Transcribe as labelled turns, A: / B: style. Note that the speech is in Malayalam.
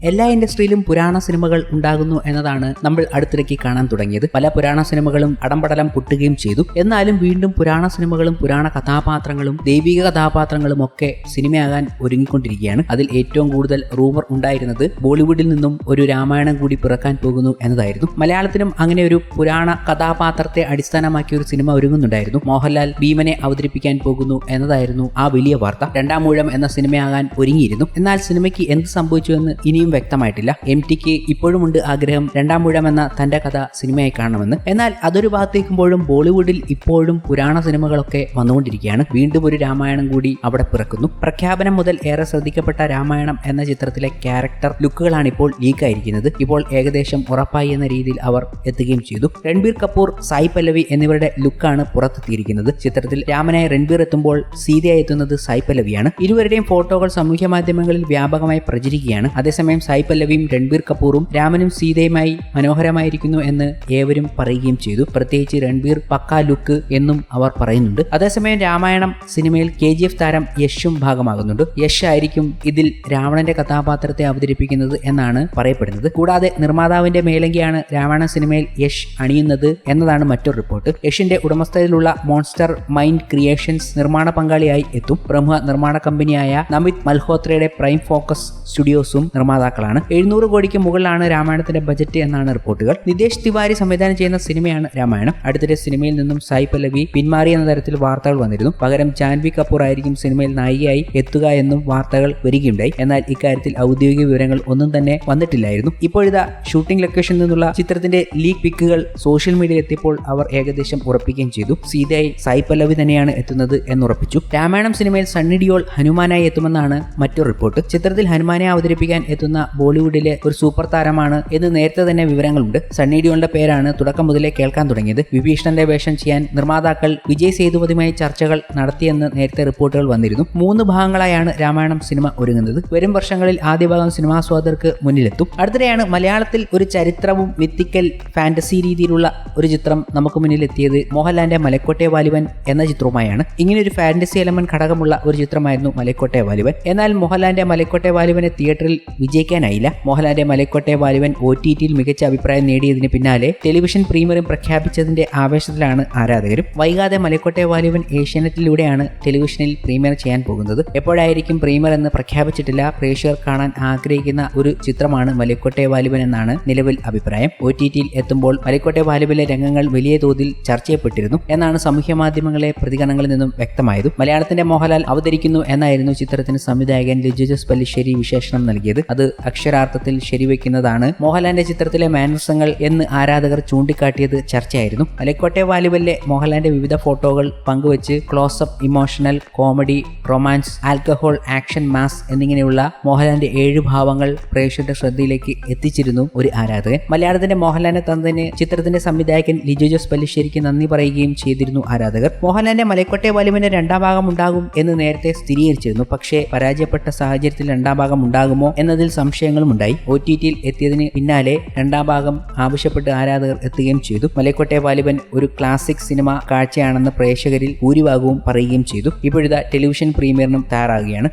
A: എല്ലാ ഇൻഡസ്ട്രിയിലും പുരാണ സിനിമകൾ ഉണ്ടാകുന്നു എന്നതാണ് നമ്മൾ അടുത്തിടയ്ക്ക് കാണാൻ തുടങ്ങിയത്. പല പുരാണ സിനിമകളും അടംപടലം പൊട്ടുകയും ചെയ്തു. എന്നാലും വീണ്ടും പുരാണ സിനിമകളും പുരാണ കഥാപാത്രങ്ങളും ദൈവിക കഥാപാത്രങ്ങളും ഒക്കെ സിനിമയാകാൻ ഒരുങ്ങിക്കൊണ്ടിരിക്കുകയാണ്. അതിൽ ഏറ്റവും കൂടുതൽ റൂമർ ഉണ്ടായിരുന്നത് ബോളിവുഡിൽ നിന്നും ഒരു രാമായണം കൂടി പിറക്കാൻ പോകുന്നു എന്നതായിരുന്നു. മലയാളത്തിലും അങ്ങനെ ഒരു പുരാണ കഥാപാത്രത്തെ അടിസ്ഥാനമാക്കിയ ഒരു സിനിമ ഒരുങ്ങുന്നുണ്ടായിരുന്നു. മോഹൻലാൽ ഭീമനെ അവതരിപ്പിക്കാൻ പോകുന്നു എന്നതായിരുന്നു ആ വലിയ വാർത്ത. രണ്ടാം ഊഴം എന്ന സിനിമയാകാൻ ഒരുങ്ങിയിരുന്നു. എന്നാൽ സിനിമയ്ക്ക് എന്ത് സംഭവിച്ചു എന്ന് ഇനിയും വ്യക്തമായിട്ടില്ല. MTക്ക് ഇപ്പോഴുമുണ്ട് ആഗ്രഹം രണ്ടാം ഊഴം എന്ന തന്റെ കഥ സിനിമയായി കാണണമെന്ന്. എന്നാൽ അതൊരു ഭാഗത്തേക്കുമ്പോഴും ബോളിവുഡിൽ ഇപ്പോഴും പുരാണ സിനിമകളൊക്കെ വന്നുകൊണ്ടിരിക്കുകയാണ്. വീണ്ടും ഒരു രാമായണം കൂടി അവിടെ പിറക്കുന്നു. പ്രഖ്യാപനം മുതൽ ഏറെ ശ്രദ്ധിക്കപ്പെട്ട രാമായണം എന്ന ചിത്രത്തിലെ ക്യാരക്ടർ ലുക്കുകളാണ് ഇപ്പോൾ ലീക്കായിരിക്കുന്നത്. ഇപ്പോൾ ഏകദേശം ഉറപ്പായി എന്ന രീതിയിൽ അവർ എത്തുകയും ചെയ്തു. രൺബീർ കപൂർ, സായി പല്ലവി എന്നിവരുടെ ലുക്കാണ് പുറത്തെത്തിയിരിക്കുന്നത്. ചിത്രത്തിൽ രാമനായി രൺബീർ എത്തുമ്പോൾ സീതയായി എത്തുന്നത് സായി പല്ലവിയാണ്. ഇരുവരുടെയും ഫോട്ടോകൾ സാമൂഹ്യ മാധ്യമങ്ങളിൽ വ്യാപകമായി പ്രചരിക്കുകയാണ്. അതേസമയം സായി പല്ലവിയും രൺബീർ കപൂറും രാമനും സീതയുമായി മനോഹരമായിരിക്കുന്നു എന്ന് ഏവരും പറയുകയും ചെയ്തു. പ്രത്യേകിച്ച് രൺബീർ പക്കാ ലുക്ക് എന്നും അവർ പറയുന്നുണ്ട്. അതേസമയം രാമായണം സിനിമയിൽ KGF താരം യശും ഭാഗമാകുന്നുണ്ട്. യശ് ആയിരിക്കും ഇതിൽ രാവണന്റെ കഥാപാത്രത്തെ അവതരിപ്പിക്കുന്നത് എന്നാണ് പറയപ്പെടുന്നത്. കൂടാതെ നിർമ്മാതാവിന്റെ മേലങ്കിയാണ് രാമായണ സിനിമയിൽ യശ് അണിയുന്നത് എന്നതാണ് മറ്റൊരു റിപ്പോർട്ട്. യഷിന്റെ ഉടമസ്ഥതയിലുള്ള മോൺസ്റ്റർ മൈൻഡ് ക്രിയേഷൻസ് നിർമ്മാണ പങ്കാളിയായി എത്തും. പ്രമുഖ നിർമ്മാണ കമ്പനിയായ നമിത് മൽഹോത്രയുടെ പ്രൈം ഫോക്കസ് സ്റ്റുഡിയോസും നിർമ്മാതാക്കളാണ്. 700 കോടിക്ക് മുകളിലാണ് രാമായണത്തിന്റെ ബജറ്റ് എന്നാണ് റിപ്പോർട്ടുകൾ. നിതേഷ് തിവാരി സംവിധാനം ചെയ്യുന്ന സിനിമയാണ് രാമായണം. അടുത്തിടെ സിനിമയിൽ നിന്നും സായി പല്ലവി പിന്മാറി എന്ന തരത്തിൽ വാർത്തകൾ വന്നിരുന്നു. പകരം ജാൻവി കപൂർ ആയിരിക്കും സിനിമയിൽ നായികയായി എത്തുക എന്നും വാർത്തകൾ വരികയുണ്ടായി. എന്നാൽ ഇക്കാര്യത്തിൽ ഔദ്യോഗിക വിവരങ്ങൾ ഒന്നും തന്നെ വന്നിട്ടില്ലായിരുന്നു. ഇപ്പോഴിതാ ഷൂട്ടിംഗ് ലൊക്കേഷനിൽ നിന്നുള്ള ചിത്രത്തിന്റെ ലീക്ക് പിക്കുകൾ സോഷ്യൽ മീഡിയയിൽ എത്തിയപ്പോൾ അവർ ഏകദേശം ഉറപ്പിക്കുകയും ചെയ്തു. സീതയായി സായി പല്ലവി തന്നെയാണ് എത്തുന്നത് എന്നുറപ്പിച്ചു. രാമായണം സിനിമയിൽ സണ്ണി ഡിയോൾ ഹനുമാനായി എത്തുമെന്നാണ് മറ്റൊരു റിപ്പോർട്ട്. ചിത്രത്തിൽ ഹനുമാനെ അവതരിപ്പിക്കാൻ എത്തുന്ന ബോളിവുഡിലെ ഒരു സൂപ്പർ താരമാണ് എന്ന് നേരത്തെ തന്നെ വിവരങ്ങളുണ്ട്. സണ്ണി ഡിയോളിന്റെ പേരാണ് തുടക്കം മുതലേ കേൾക്കാൻ തുടങ്ങിയത്. വിഭീഷണന്റെ വേഷം ചെയ്യാൻ നിർമ്മാതാക്കൾ വിജയ് സേതുപതിയുമായി ചർച്ചകൾ നടത്തിയെന്ന് നേരത്തെ റിപ്പോർട്ടുകൾ വന്നിരുന്നു. 3 ഭാഗങ്ങളായാണ് രാമായണം സിനിമ ഒരുങ്ങുന്നത്. വരും വർഷങ്ങളിൽ ആദ്യ ഭാഗം സിനിമാസ്വാദകർക്ക് മുന്നിലെത്തും. അടുത്തിടെയാണ് മലയാളത്തിൽ ഒരു ചരിത്രവും മിത്തിക്കൽ ഫാന്റസി രീതിയിലുള്ള ഒരു ചിത്രം നമുക്ക് മുന്നിലെത്തിയത്. മോഹൻലാലിന്റെ മലക്കോട്ടെ വാലിബൻ എന്ന ചിത്രവുമായാണ്. ഇങ്ങനെ ഒരു ഫാന്റസി എലമെന്റ് ഘടകമുള്ള ഒരു ചിത്രമായിരുന്നു മലക്കോട്ടെ വാലിബൻ. എന്നാൽ മോഹൻലാലിന്റെ മലക്കോട്ടെ വാലിബനെ തിയേറ്ററിൽ വിജയിക്കാനായില്ല. മോഹൻലാലിന്റെ മലക്കോട്ടെ വാലിബൻ OTTയിൽ മികച്ച അഭിപ്രായം നേടിയതിന് പിന്നാലെ ടെലിവിഷൻ പ്രീമിയറും പ്രഖ്യാപിച്ചതിന്റെ ആവേശത്തിലാണ് ആരാധകരും. വൈകാതെ മലക്കോട്ടെ വാലിബൻ ഏഷ്യാനെറ്റിലൂടെയാണ് ടെലിവിഷനിൽ പ്രീമിയർ ചെയ്യാൻ പോകുന്നത്. എപ്പോഴായിരിക്കും പ്രീമിയർ എന്ന് പ്രഖ്യാപിച്ചിട്ടില്ല. പ്രേക്ഷകർ കാണാൻ ആഗ്രഹിക്കുന്ന ഒരു ചിത്രമാണ് മലക്കോട്ടെ വാലിബൻ എന്നാണ് നിലവിൽ അഭിപ്രായം. OTTയിൽ എത്തുമ്പോൾ മലക്കോട്ടെ വാലിബനിലെ രംഗങ്ങൾ വലിയ തോതിൽ ചർച്ച ചെയ്യപ്പെട്ടിരുന്നു എന്നാണ് സാമൂഹ്യ മാധ്യമങ്ങളെ പ്രതികരണങ്ങളിൽ നിന്നും വ്യക്തമായത്. മലയാളത്തിന്റെ മോഹൻലാൽ അവതരിക്കുന്നു എന്നായിരുന്നു ചിത്രത്തിന് സംവിധായകൻ ലിജോ ജോസ് പല്ലിശ്ശേരി വിശേഷണം നൽകിയത്. അത് അക്ഷരാർത്ഥത്തിൽ ശരിവെക്കുന്നതാണ് മോഹൻലാലിന്റെ ചിത്രത്തിലെ മാനസങ്ങൾ എന്ന് ആരാധകർ ചൂണ്ടിക്കാട്ടിയത് ചർച്ചയായിരുന്നു. മലക്കോട്ടെ വാലിബനിലെ മോഹൻലാലിന്റെ വിവിധ ഫോട്ടോകൾ പങ്കുവച്ച് closeup, emotional, comedy, romance, alcohol, action, mass എന്നിങ്ങനെയുള്ള മോഹൻലാലിന്റെ 7 ഭാവങ്ങൾ പ്രേക്ഷകരുടെ ശ്രദ്ധയിലേക്ക് എത്തിച്ചിരുന്നു ഒരു ആരാധകൻ. മലയാളത്തിന്റെ മോഹൻലാലിനെ തന്നതിന് ചിത്രത്തിന്റെ സംവിധായകൻ ലിജോ ജോസ് പല്ലിശ്ശേരിക്ക് നന്ദി പറയുകയും ചെയ്തിരുന്നു ആരാധകർ. മോഹൻലാലിന്റെ മലക്കോട്ടെ വാലിബന്റെ രണ്ടാം ഭാഗം ഉണ്ടാകും എന്ന് നേരത്തെ സ്ഥിരീകരിച്ചിരുന്നു. പക്ഷേ പരാജയപ്പെട്ട സാഹചര്യത്തിൽ രണ്ടാം ഭാഗം ഉണ്ടാകുമോ എന്നതിൽ സംശയങ്ങളും ഉണ്ടായി. OTTയിൽ എത്തിയതിന് പിന്നാലെ രണ്ടാം ഭാഗം ആവശ്യപ്പെട്ട് ആരാധകർ എത്തുകയും ചെയ്തു. മലക്കോട്ടെ വാലിബൻ ഒരു ക്ലാസിക് സിനിമ കാഴ്ചയാണെന്ന് പ്രേക്ഷകരിൽ ഭൂരിഭാഗവും പറയുകയും ചെയ്തു. ഇപ്പോഴിതാ ടെലിവിഷൻ പ്രീമിയറിനും തയ്യാറാകുകയാണ്.